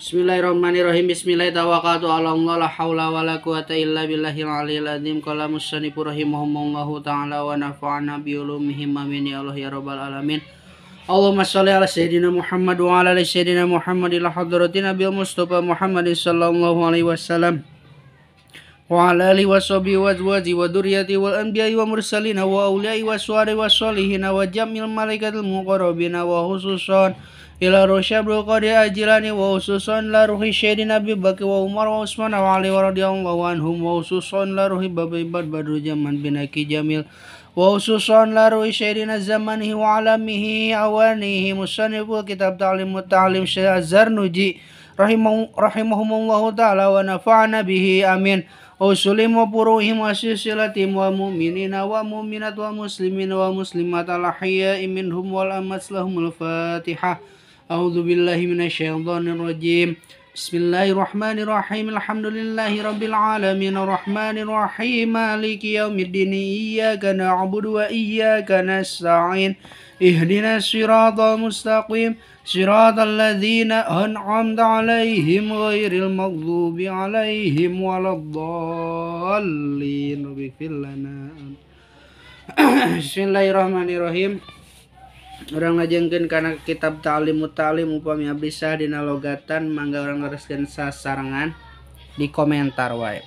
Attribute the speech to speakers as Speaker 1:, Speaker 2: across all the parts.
Speaker 1: Bismillahirrahmanirrahim. Bismillah tawakkaltu 'ala Allah la haula wala quwata illa billahil aliyil azim. Qala musannifu rahimahumullahu ta'ala wa nafa'ana bi ulumihim amin ya Allah ya rabbal alamin. Allahumma shalli ala sayyidina Muhammad wa ala ali sayyidina Muhammadil hadratin Nabil Mustafa Muhammadin sallallahu alaihi wasallam wa ala alihi wa sahbihi wa azwaji wa dzurriyyati wal anbiya'i wa mursalin wa auliya'i wa suwari wa sholihin wa jamil malaikatil muqarrabin wa khususan ila Rosyabul Qadir Ajilani wa ususon la ruhi syedina Abi Bakr wa Umar wa Utsman wa Ali wa radhiyallahu anhum wa ususon la ruhi babai badru zaman bin Aki Jamil wa ususon la ruhi syedina zamanihi wa alamihi awanihi musanniful kitab ta'limut ta'lim Syekh Az-Zarnuji rahimahumullahu ta'ala wa nafa'ana bihi amin. Usulim wa puruhim wa silsilatim wa mu'minina wa mu'minat wa muslimin wa muslimat al-ahya'i minhum wal amats lahumul fatihah. A'udzu billahi minasyaitonir rajim. Bismillahirrahmanirrahim. Alhamdulillahi rabbil alamin arrahmanir rahim maliki yaumiddin iyyaka na'budu wa iyyaka nasta'in ihdinas siratal mustaqim siratal ladzina an'amta 'alaihim ghairil maghdubi 'alaihim waladdallin. Bismillahirrahmanirrahim. Orang ngajengkeun kana kitab Ta'limut Ta'lim upami abdi sah dina logatan mangga urang lereskeun sasarengan di komentar wae.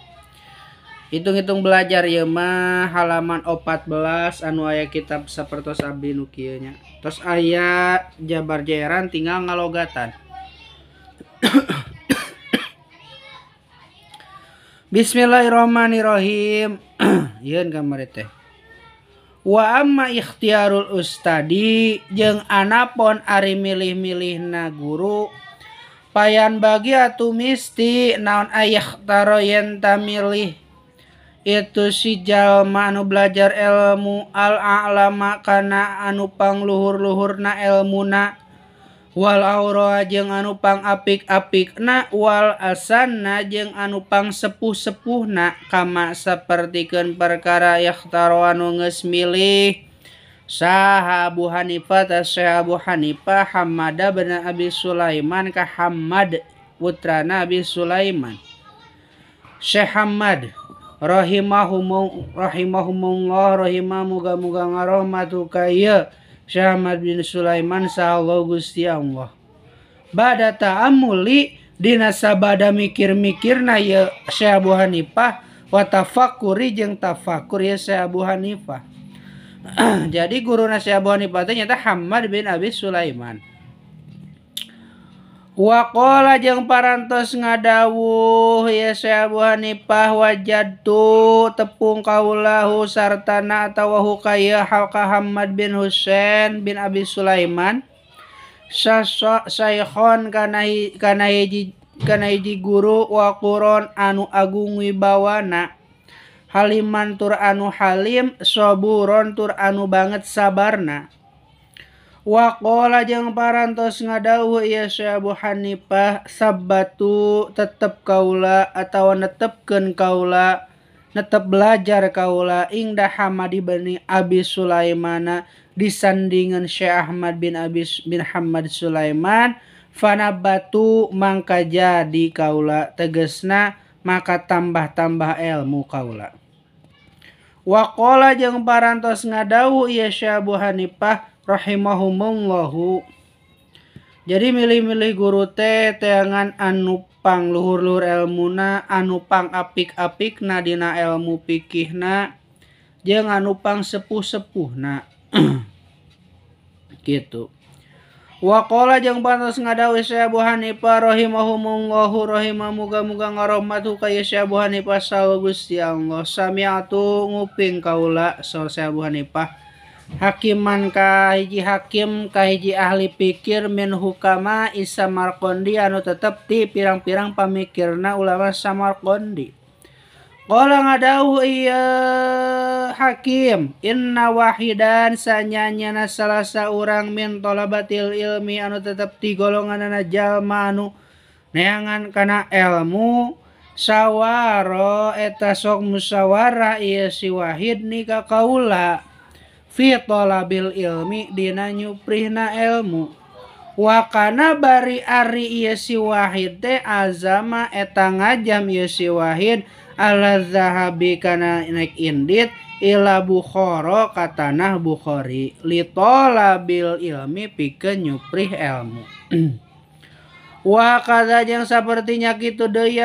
Speaker 1: Hitung-hitung belajar ieu mah halaman 14 anu aya kitab sapertos abdi nu kieu nya. Tos aya jabar jaeran tinggal ngalogatan. Bismillahirrahmanirrahim. Yeun kamari teh. Wa amma ikhtiarul ustadi jeung anapun ari milih-milihna guru payan bagi atu misti naon ayah taro yen tamilih itu si jalma anu belajar ilmu al-a'lama kana anu pangluhur-luhurna ilmuna wal aura jeung anu pang apik-apikna wal asanna jeung anu pang sepuh-sepuhna kama sapertikeun perkara yakhtaro anu geus milih saha Abu Hanifah ta Syekh Abu Hanifah Hammad bin Abi Sulaiman ka Hammad putrana Abi Sulaiman. Syekh Hammad rahimahumullah muga-muga ngarahmatu ka ieu Syekh Ahmad bin Sulaiman sahallahu Gusti Allah. Bada ta'amuli dina sabada mikir-mikirna ya Syekh Abu Hanifah wa tafakkuri jeung tafakur ya Syekh Abu Hanifah. Jadi guruna Syekh Abu Hanifah teh nyata Hammad bin Abi Sulaiman. Wa qala jeung parantos ngadawuh ya Syekh Abu Hanifah wajadtu tepung kaulahu sartana atawa hukaya halka Hammad bin Husain bin Abi Sulaiman saikhon kana hiji guru wa quron anu agung wibawana haliman tur anu halim saburon tur anu banget sabarna. Wa qala jeung parantos ngadawuh ieu Syekh Abu Hanifah sabbatu tetep kaula atawa netepkeun kaula netep belajar kaula ingda Hammad bin Abi Sulaiman disandingan Syekh Ahmad bin Hammad Sulaiman fanabatu mangka jadi kaula tegesna maka tambah-tambah ilmu kaula. Wa qala jeung parantos ngadawuh ieu Syekh Abu Hanifah rahimahumullahu. Jadi milih-milih guru teh teangan anu pang luhur-luhur ilmuna anu pang apik-apikna dina ilmu fikihna jeung anu pang sepuh-sepuhna. Gitu. Wa qala jeung parantos ngadawuh Syekh Abu Hanifah rahimahumullahu muga-muga ngarahmatu ka Syekh Abu Hanifah saha Gusti Allah. Sami'atu nguping kaula saha Syekh Abu Hanifah hakiman ka hiji hakim ka hiji ahli pikir min hukama Samarqandi anu tetep ti pirang-pirang pamikirna ulama Samarqandi. Qala ngadawuh ieu hakim inna wahidan sanyanyana salah saurang min talabatil ilmi anu tetep ti golonganna jalma anu neangan kana ilmu sawaro eta sok musyawarah ieu si wahid ni ka kaula fi talabil ilmi dina nyuprihna ilmu Wakana bari ari ieu si Wahid teh azama eta ngajam ieu si Wahid ala zahabi kana naik indit ila Bukhara ka tanah Bukhari litolabil ilmi pikeun nyuprih ilmu. Wa kada jeung sapertinya kitu deui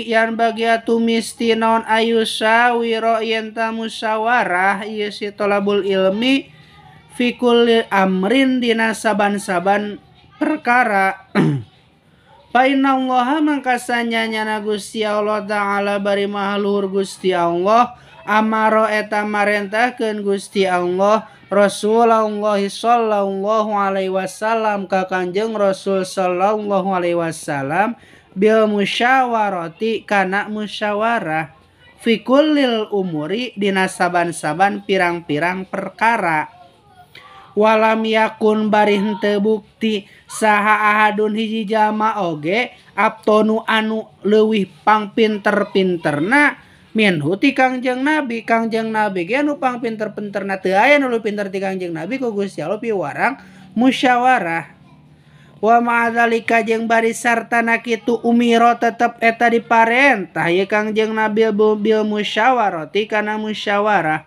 Speaker 1: yan bagi atu misti naon ayusawiro yen ta musyawarah ieu si tolabul ilmi fi kulli amrin dina saban-saban perkara. Fa inna Allah mangkasanya nyana Gusti Allah Ta'ala bari maha luhur Gusti Allah amaro eta marentahkeun Gusti Allah Rasulullah sallallahu alaihi wasallam ka Kanjeng Rasul sallallahu alaihi wasallam bil musyawarati kana musyawarah fi kullil umuri dina saban-saban pirang-pirang perkara. Walam yakun bari henteu bukti saha ahadun hiji jalma oge abtonu anu leuwih pangpinter-pinterna minhu ti Kangjeng Nabi. Kangjeng Nabi ge anu pangpinter-pinterna teu aya anu leuwih pinter ti Kangjeng Nabi ku Gusti Allah piwarang musyawarah. Wa ma'adzalika jeung bari sartana kitu umiro tetep eta diparentah ye Kangjeng Nabi bil musyawarati kana musyawarah.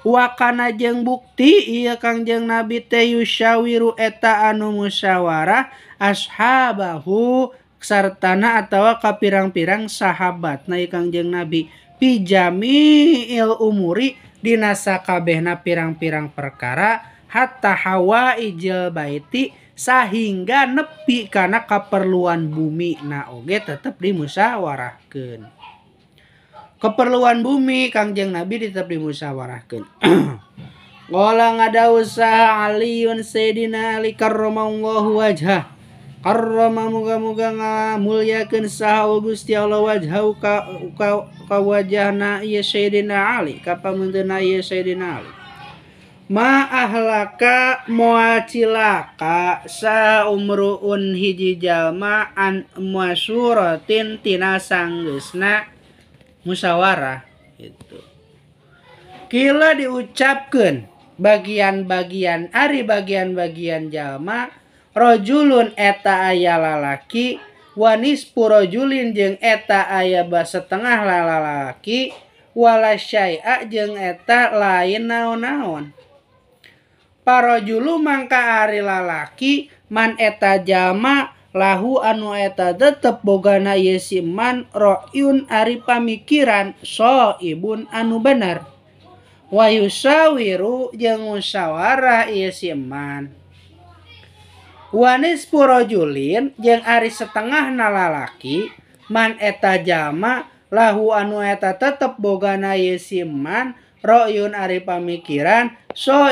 Speaker 1: Wakana jeung bukti ieu Kangjeng Nabi teh yusyawiru eta anu musyawarah ashabahu sartana atawa ka pirang-pirang sahabatna ieu Kangjeng Nabi pijamiil umuri dina sakabehna pirang-pirang perkara hatta hawaijil baiti sahingga nepi kana kaperluan bumi na oge tetep dimusyawarahkeun. Keperluan bumi Kangjeng Nabi tetap dimusyawarahkeun. Qala ngadausaha Aliun Sayyidina Ali karramallahu wajhah. Karrama muga-muga ngamulyakeun saha Gusti Allah wajhau ka wajahna ieu Sayyidina Ali ka pamunteunna ieu Sayyidina Ali. Ma ahlaka moal cilaka sa umruun hiji jalma an masyuratin tina sanggeusna musyawarah gitu. Kila diucapkeun bagian-bagian ari bagian-bagian jalma rajulun eta aya lalaki wanis purojulin jeung eta aya setengah lalaki wala syai'a jeung eta lain naon-naon. Parajulu mangka ari lalaki man eta jalma lahu anu eta tetep bogana ieu si man ra'yun ari pamikiran ibun anu bener wa yusawiru jeung musyawarah ieu si man wanis purojulin jeung ari setengahna lalaki man eta jalma lahu anu eta tetep bogana ieu si man ra'yun ari pamikiran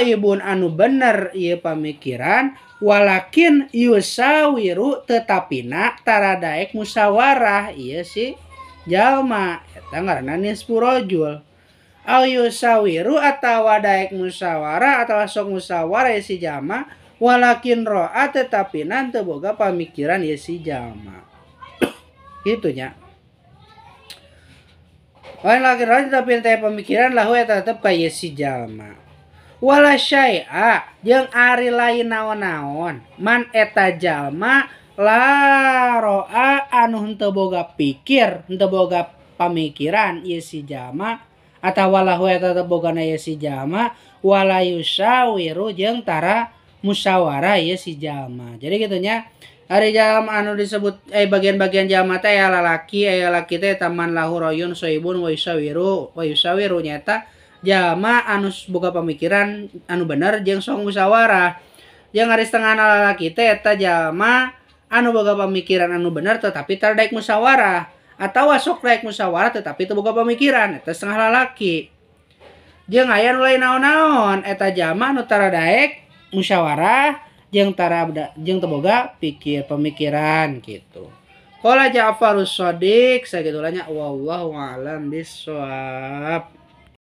Speaker 1: ibun anu bener ieu pamikiran walakin yusawiru tetapina taradaek musyawarah ieu si jalma eta ngaranna nisfu rajul au yusawiru atawa daek musyawarah atawa sok musyawarah ieu si jalma walakin ro'a tetapina teu boga pamikiran ieu si jalma kitu nya. Walakin ro'a tetapina teu pamikiran lahu eta tetep ka ieu si jalma. Wala syai'a jeung ari lain naon-naon man eta jalma la ro'a anu henteu boga pikir henteu boga pamikiran ieu si jalma atawa lahu eta teu bogana ieu si jalma wala yusawiru jeung tara musyawarah ieu si jalma. Jadi kitu nya ari jalma anu disebut bagian-bagian jalma teh aya lalaki teh taman lahu rayun soibun wa yusawiru nyata jalma anu boga pamikiran anu bener jeung sok musyawarah. Jeung ari setengah lalaki teh eta jalma anu boga pamikiran anu bener tetapi tara daek musyawarah atawa sok daek musyawarah tetapi teu boga pamikiran eta setengah lalaki. Jeung aya nu lain naon-naon eta jalma anu tara daek musyawarah jeung teu boga pikir pamikiran gitu. Qala Ja'farus Shadiq sagitulah nya wallahu a'lam bishawab.